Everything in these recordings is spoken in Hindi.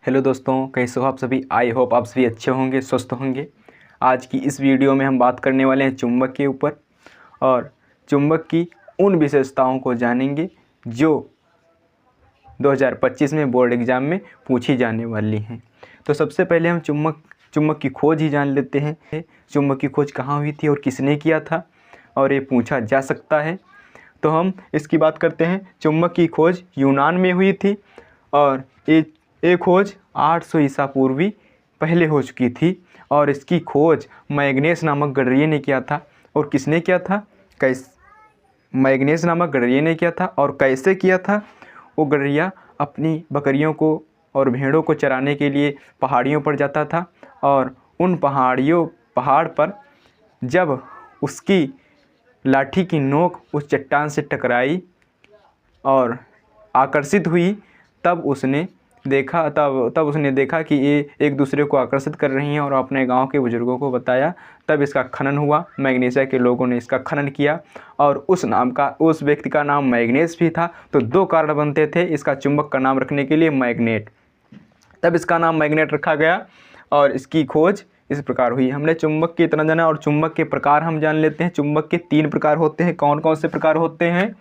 हेलो दोस्तों, कैसे हो आप सभी। आई होप आप सभी अच्छे होंगे, स्वस्थ होंगे। आज की इस वीडियो में हम बात करने वाले हैं चुंबक के ऊपर और चुंबक की उन विशेषताओं को जानेंगे जो 2025 में बोर्ड एग्ज़ाम में पूछी जाने वाली हैं। तो सबसे पहले हम चुंबक की खोज ही जान लेते हैं। चुंबक की खोज कहाँ हुई थी और किसने किया था और ये पूछा जा सकता है। तो हम इसकी बात करते हैं। चुंबक की खोज यूनान में हुई थी और ये खोज 800 ईसा पूर्वी पहले हो चुकी थी और इसकी खोज मैग्नेस नामक गडरिये ने किया था। और किसने किया था? मैग्नेस नामक गडरिये ने किया था। और कैसे किया था? वो गडरिया अपनी बकरियों को और भेड़ों को चराने के लिए पहाड़ियों पर जाता था और उन पहाड़ पर जब उसकी लाठी की नोक उस चट्टान से टकराई और आकर्षित हुई तब उसने देखा कि ये एक दूसरे को आकर्षित कर रही हैं और अपने गांव के बुजुर्गों को बताया। तब इसका खनन हुआ। मैग्नेशिया के लोगों ने इसका खनन किया और उस व्यक्ति का नाम मैग्नेस भी था। तो दो कारण बनते थे इसका चुंबक का नाम रखने के लिए, मैग्नेट। तब इसका नाम मैग्नेट रखा गया और इसकी खोज इस प्रकार हुई। हमने चुंबक की इतना जाना और चुंबक के प्रकार हम जान लेते हैं। चुंबक के 3 प्रकार होते हैं। कौन कौन से प्रकार होते हैं?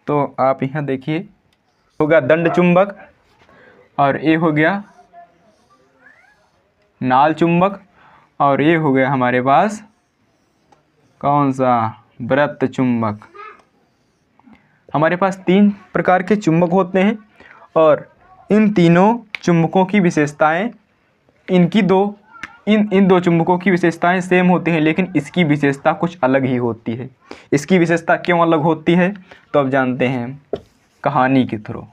तो आप यहाँ देखिए, होगा दंड चुंबक और ये हो गया नाल चुंबक और ये हो गया हमारे पास कौन सा, वृत्त चुंबक। हमारे पास 3 प्रकार के चुंबक होते हैं और इन तीनों चुंबकों की विशेषताएं इन दो चुंबकों की विशेषताएं सेम होती हैं, लेकिन इसकी विशेषता कुछ अलग ही होती है। इसकी विशेषता क्यों अलग होती है तो अब जानते हैं कहानी के थ्रू।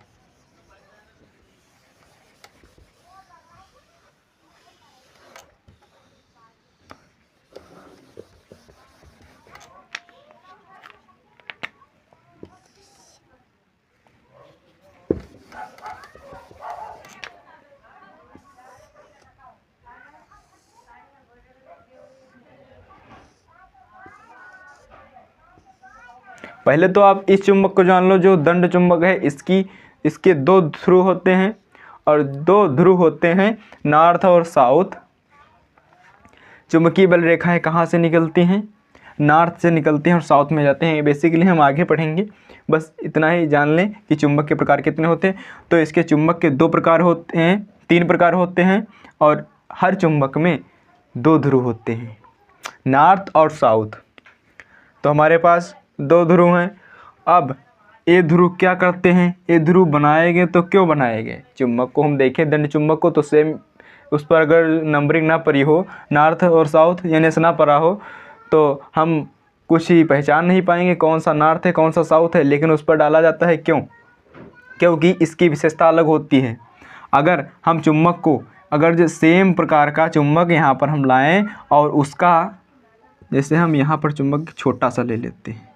पहले तो आप इस चुंबक को जान लो जो दंड चुंबक है। इसके 2 ध्रुव होते हैं और 2 ध्रुव होते हैं नॉर्थ और साउथ। चुंबकीय बल रेखाएं कहाँ से निकलती हैं? नॉर्थ से निकलती हैं और साउथ में जाते हैं। बेसिकली हम आगे पढ़ेंगे, बस इतना ही जान लें कि चुंबक के प्रकार कितने होते हैं। तो इसके चुंबक के 2 प्रकार होते हैं, 3 प्रकार होते हैं और हर चुंबक में 2 ध्रुव होते हैं, नॉर्थ और साउथ। तो हमारे पास 2 ध्रुव हैं। अब ये ध्रुव क्या करते हैं? ये ध्रुव बनाए गए तो क्यों बनाए गए? चुंबक को हम देखें, दंड चुंबक को, तो सेम उस पर अगर नंबरिंग ना पड़ी हो, नॉर्थ और साउथ यानी से ना पड़ा हो, तो हम कुछ ही पहचान नहीं पाएंगे कौन सा नॉर्थ है कौन सा साउथ है। लेकिन उस पर डाला जाता है। क्यों? क्योंकि इसकी विशेषता अलग होती है। अगर हम चुंबक को, अगर जो सेम प्रकार का चुंबक यहाँ पर हम लाएँ और उसका, जैसे हम यहाँ पर चुंबक छोटा सा ले लेते हैं,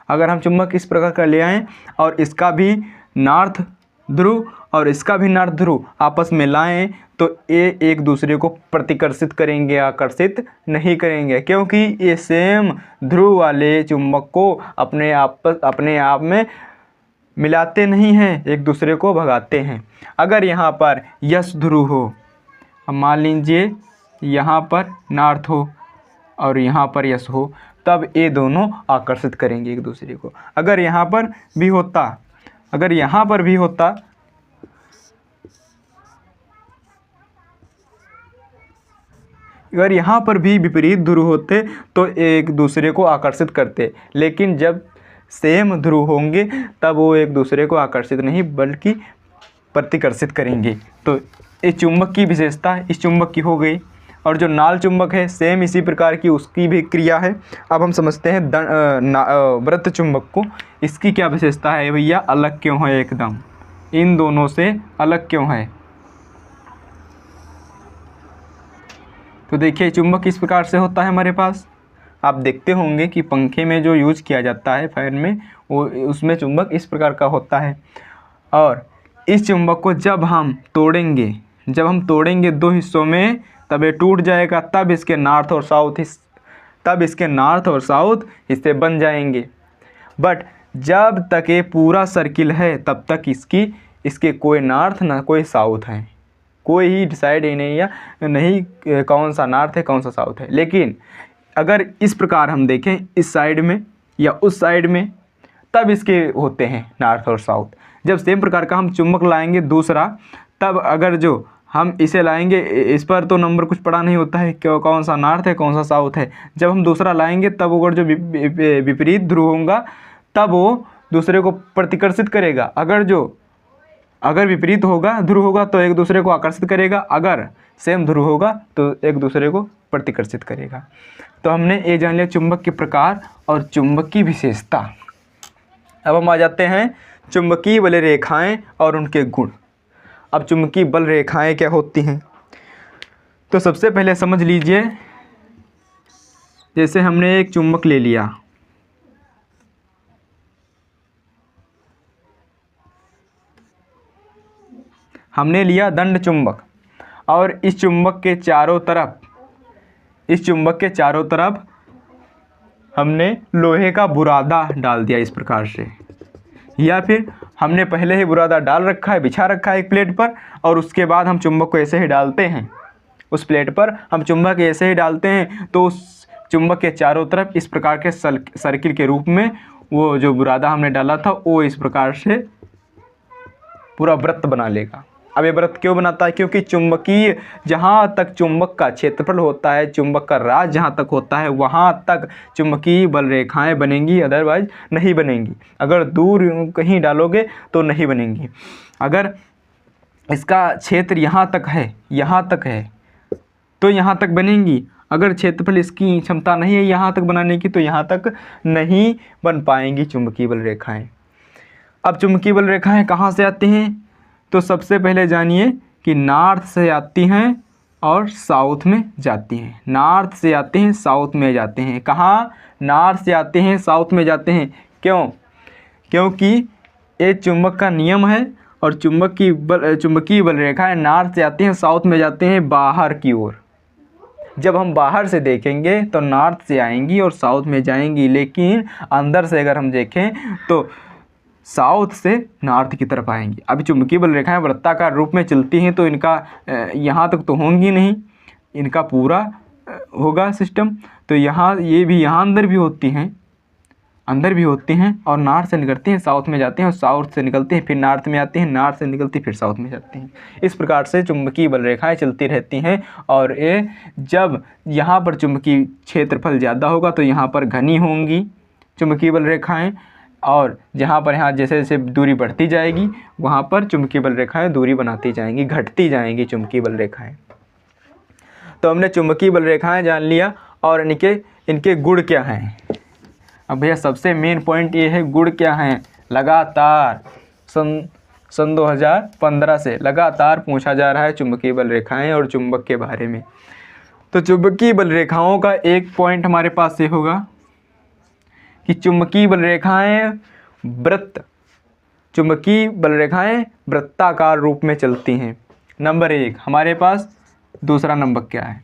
अगर हम चुंबक इस प्रकार का ले आएँ और इसका भी नॉर्थ ध्रुव और इसका भी नॉर्थ ध्रुव आपस में लाएं तो ये एक दूसरे को प्रतिकर्षित करेंगे, आकर्षित नहीं करेंगे, क्योंकि ये सेम ध्रुव वाले चुंबक को अपने आप में मिलाते नहीं हैं, एक दूसरे को भगाते हैं। अगर यहाँ पर यस ध्रुव हो, अब मान लीजिए यहाँ पर नॉर्थ हो और यहाँ पर यस हो, तब ये दोनों आकर्षित करेंगे एक दूसरे को। अगर यहाँ पर भी होता, अगर यहाँ पर भी विपरीत ध्रुव होते तो एक दूसरे को आकर्षित करते, लेकिन जब सेम ध्रुव होंगे तब वो एक दूसरे को आकर्षित नहीं बल्कि प्रतिकर्षित करेंगे। तो इस चुंबक की विशेषता इस चुंबक की हो गई। और जो नाल चुंबक है सेम इसी प्रकार की उसकी भी क्रिया है। अब हम समझते हैं वृत्त चुंबक को। इसकी क्या विशेषता है भैया? अलग क्यों है एकदम, इन दोनों से अलग क्यों है? तो देखिए चुंबक इस प्रकार से होता है हमारे पास। आप देखते होंगे कि पंखे में जो यूज किया जाता है, फैन में, वो उसमें चुंबक इस प्रकार का होता है। और इस चुंबक को जब हम तोड़ेंगे 2 हिस्सों में, तब ये टूट जाएगा। तब इसके नॉर्थ और साउथ हिस्से बन जाएंगे। बट जब तक ये पूरा सर्किल है तब तक इसके कोई नॉर्थ ना कोई साउथ है, कोई ही डिसाइड ही नहीं या नहीं कौन सा नॉर्थ है कौन सा साउथ है। लेकिन अगर इस प्रकार हम देखें इस साइड में या उस साइड में, तब इसके होते हैं नॉर्थ और साउथ। जब सेम प्रकार का हम चुंबक लाएंगे दूसरा, तब अगर जो हम इसे लाएंगे, इस पर तो नंबर कुछ पड़ा नहीं होता है क्यों कौन सा नॉर्थ है कौन सा साउथ है। जब हम दूसरा लाएंगे तब अगर जो विपरीत ध्रुव होगा तब वो दूसरे को प्रतिकर्षित करेगा। अगर विपरीत होगा ध्रुव होगा तो एक दूसरे को आकर्षित करेगा, अगर सेम ध्रुव होगा तो एक दूसरे को प्रतिकर्षित करेगा। तो हमने ये जान लिया चुंबक के प्रकार और चुंबक की विशेषता। अब हम आ जाते हैं चुंबकीय बल रेखाएं और उनके गुण। अब चुंबकीय बल रेखाएं क्या होती हैं, तो सबसे पहले समझ लीजिए, जैसे हमने एक चुंबक ले लिया, हमने लिया दंड चुंबक और इस चुंबक के चारों तरफ हमने लोहे का बुरादा डाल दिया इस प्रकार से, या फिर हमने पहले ही बुरादा डाल रखा है, बिछा रखा है एक प्लेट पर, और उसके बाद हम चुंबक को ऐसे ही डालते हैं उस प्लेट पर, हम चुंबक ऐसे ही डालते हैं तो उस चुंबक के चारों तरफ इस प्रकार के सर्किल के रूप में वो जो बुरादा हमने डाला था वो इस प्रकार से पूरा वृत्त बना लेगा। अब ये वृत्त क्यों बनाता है, क्योंकि चुंबकीय जहाँ तक चुंबक का क्षेत्रफल होता है, चुंबक का राज जहाँ तक होता है वहाँ तक चुंबकीय बल रेखाएं बनेंगी, अदरवाइज नहीं बनेंगी। अगर दूर कहीं डालोगे तो नहीं बनेंगी। अगर इसका क्षेत्र यहाँ तक है तो यहाँ तक बनेंगी। अगर क्षेत्रफल इसकी क्षमता नहीं है यहाँ तक बनाने की तो यहाँ तक नहीं बन पाएंगी चुंबकीय बल रेखाएँ। अब चुंबकीय बल रेखाएं कहाँ से आती हैं, तो सबसे पहले जानिए कि नॉर्थ से आती हैं और साउथ में जाती हैं। नॉर्थ से आते हैं साउथ में जाते हैं। कहाँ, नॉर्थ से आते हैं साउथ में जाते हैं। क्यों, क्योंकि ये चुंबक का नियम है और चुंबकीय बल रेखाएं नॉर्थ से आती हैं साउथ में जाते हैं बाहर की ओर। जब हम बाहर से देखेंगे तो नॉर्थ से आएंगी और साउथ में जाएंगी, लेकिन अंदर से अगर हम देखें तो साउथ से नॉर्थ की तरफ आएंगी। अभी चुंबकीय बल रेखाएं वृत्ताकार रूप में चलती हैं तो इनका यहाँ तक तो होंगी नहीं, इनका पूरा होगा सिस्टम। तो यहाँ ये भी यहाँ अंदर भी होती हैं और नॉर्थ से निकलती हैं साउथ में जाती हैं, और साउथ से निकलती हैं फिर नॉर्थ में आती हैं, नॉर्थ से निकलती फिर साउथ में जाती हैं। इस प्रकार से चुंबकीय बल रेखाएं चलती रहती हैं। और ये जब यहाँ पर चुंबकीय क्षेत्रफल ज़्यादा होगा तो यहाँ पर घनी होंगी चुंबकीय बल रेखाएं, और जहाँ पर यहाँ जैसे जैसे दूरी बढ़ती जाएगी वहाँ पर चुंबकीय बल रेखाएं दूरी बनाती जाएंगी, घटती जाएंगी चुंबकीय बल रेखाएं। तो हमने चुंबकीय बल रेखाएं जान लिया और इनके गुण क्या हैं। अब भैया सबसे मेन पॉइंट ये है गुण क्या हैं। लगातार सन 2015 से लगातार पूछा जा रहा है चुंबकीय बल रेखाएं और चुंबक के बारे में। तो चुंबकीय बल रेखाओं का एक पॉइंट हमारे पास ये होगा कि चुंबकीय बल रेखाएं वृत्ताकार रूप में चलती हैं। नंबर 1 हमारे पास। दूसरा नंबर क्या है,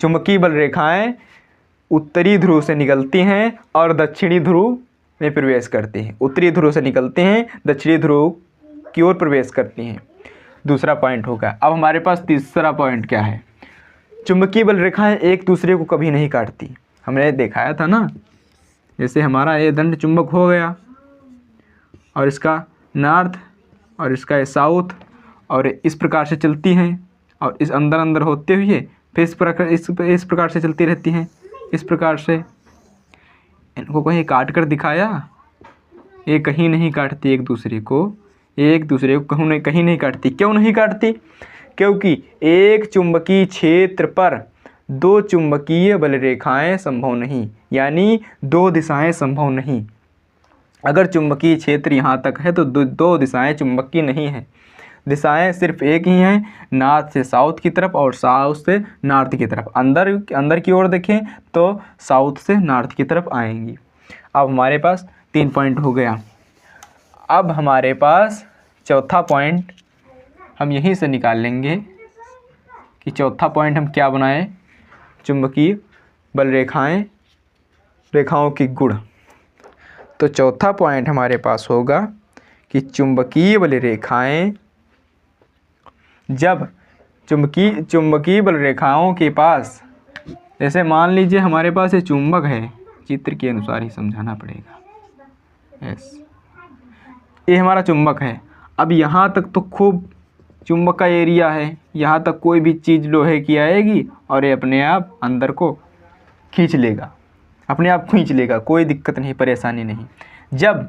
चुंबकीय बल रेखाएं उत्तरी ध्रुव से निकलती हैं और दक्षिणी ध्रुव में प्रवेश करती हैं। उत्तरी ध्रुव से निकलते हैं, दक्षिणी ध्रुव की ओर प्रवेश करती हैं। दूसरा पॉइंट होगा। अब हमारे पास तीसरा पॉइंट क्या है, चुंबकीय बल रेखाएं एक दूसरे को कभी नहीं काटती। हमने दिखाया था ना, जैसे हमारा ये दंड चुंबक हो गया और इसका नॉर्थ और इसका ये साउथ, और इस प्रकार से चलती हैं और इस अंदर होते हुए फिर इस प्रकार से चलती रहती हैं। इस प्रकार से इनको कहीं काट कर दिखाया, ये कहीं नहीं काटती एक दूसरे को कहीं नहीं काटती। क्यों नहीं काटती, क्योंकि एक चुंबकीय क्षेत्र पर 2 चुंबकीय बल रेखाएं संभव नहीं, यानी 2 दिशाएं संभव नहीं। अगर चुंबकीय क्षेत्र यहाँ तक है तो 2 दिशाएं चुंबक की नहीं है। दिशाएं सिर्फ एक ही हैं, नॉर्थ से साउथ की तरफ और साउथ से नॉर्थ की तरफ। अंदर की ओर देखें तो साउथ से नॉर्थ की तरफ आएंगी। अब हमारे पास 3 पॉइंट हो गया। अब हमारे पास चौथा पॉइंट हम यहीं से निकाल लेंगे कि चौथा पॉइंट हम क्या बनाएं, चुंबकीय बल रेखाओं की गुण। तो चौथा पॉइंट हमारे पास होगा कि चुंबकीय बल रेखाएं जब चुंबकीय बल रेखाओं के पास, जैसे मान लीजिए हमारे पास ये चुंबक है, चित्र के अनुसार ही समझाना पड़ेगा। यस, ये हमारा चुंबक है। अब यहाँ तक तो खूब चुंबक का एरिया है, यहाँ तक कोई भी चीज़ लोहे की आएगी और ये अपने आप अंदर को खींच लेगा, अपने आप खींच लेगा, कोई दिक्कत नहीं, परेशानी नहीं। जब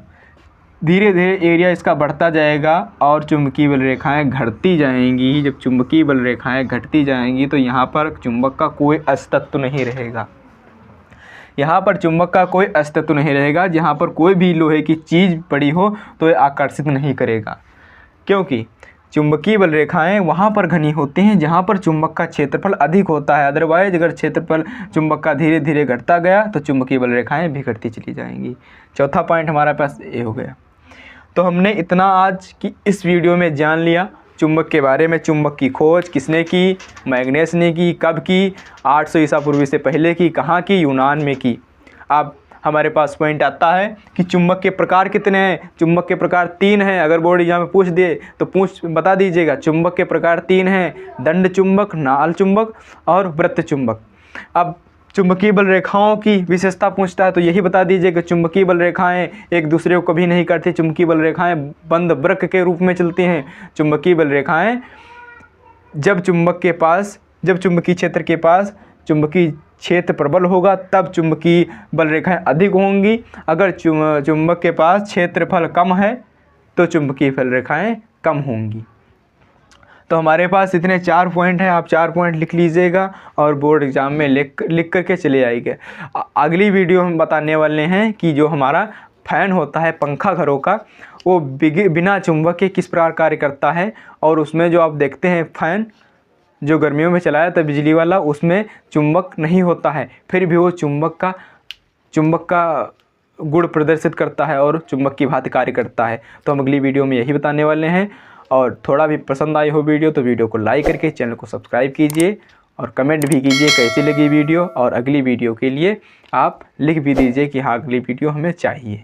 धीरे धीरे एरिया इसका बढ़ता जाएगा और चुंबकीय बल रेखाएं घटती जाएंगी, जब चुंबकीय बल रेखाएं घटती जाएंगी तो यहाँ पर चुंबक का कोई अस्तित्व नहीं रहेगा। यहाँ पर चुंबक का कोई अस्तित्व नहीं रहेगा। जहाँ पर कोई भी लोहे की चीज़ पड़ी हो तो ये आकर्षित नहीं करेगा, क्योंकि चुंबकीय बल रेखाएं वहाँ पर घनी होती हैं जहाँ पर चुंबक का क्षेत्रफल अधिक होता है। अदरवाइज अगर क्षेत्रफल चुंबक का धीरे धीरे घटता गया तो चुंबकीय बल रेखाएं भी घटती चली जाएंगी। चौथा पॉइंट हमारे पास ये हो गया। तो हमने इतना आज की इस वीडियो में जान लिया चुंबक के बारे में। चुंबक की खोज किसने की? मैग्नेस ने की। कब की? 800 ईसा पूर्व से पहले की। कहाँ की? यूनान में की। अब हमारे पास पॉइंट आता है कि चुंबक के प्रकार कितने हैं? चुंबक के प्रकार 3 हैं। अगर बोर्ड एग्जाम में पूछ दे तो बता दीजिएगा। चुंबक के प्रकार 3 हैं, दंड चुंबक, नाल चुंबक और वृत्त चुंबक। अब चुंबकीय बल रेखाओं की विशेषता पूछता है तो यही बता दीजिए कि चुंबकीय बल रेखाएं एक दूसरे को कभी नहीं करती। चुंबकीय बल रेखाएं बंद वृक्क के रूप में चलती हैं। चुंबकीय बल रेखाएं जब चुंबकीय क्षेत्र के पास चुंबकीय क्षेत्र प्रबल होगा तब चुंबकीय बल रेखाएं अधिक होंगी। अगर चुंबक के पास क्षेत्रफल कम है तो चुंबकीय बल रेखाएं कम होंगी। तो हमारे पास इतने 4 पॉइंट हैं। आप 4 पॉइंट लिख लीजिएगा और बोर्ड एग्ज़ाम में लिख करके चले आइएगा। अगली वीडियो हम बताने वाले हैं कि जो हमारा फ़ैन होता है पंखा घरों का, वो बिना चुंबक के किस प्रकार कार्य करता है। और उसमें जो आप देखते हैं फ़ैन जो गर्मियों में चलाया था बिजली वाला, उसमें चुंबक नहीं होता है, फिर भी वो चुंबक का गुण प्रदर्शित करता है और चुंबक की भांति कार्य करता है। तो हम अगली वीडियो में यही बताने वाले हैं। और थोड़ा भी पसंद आई हो वीडियो तो वीडियो को लाइक करके चैनल को सब्सक्राइब कीजिए और कमेंट भी कीजिए कैसी लगी वीडियो। और अगली वीडियो के लिए आप लिख भी दीजिए कि हाँ अगली वीडियो हमें चाहिए।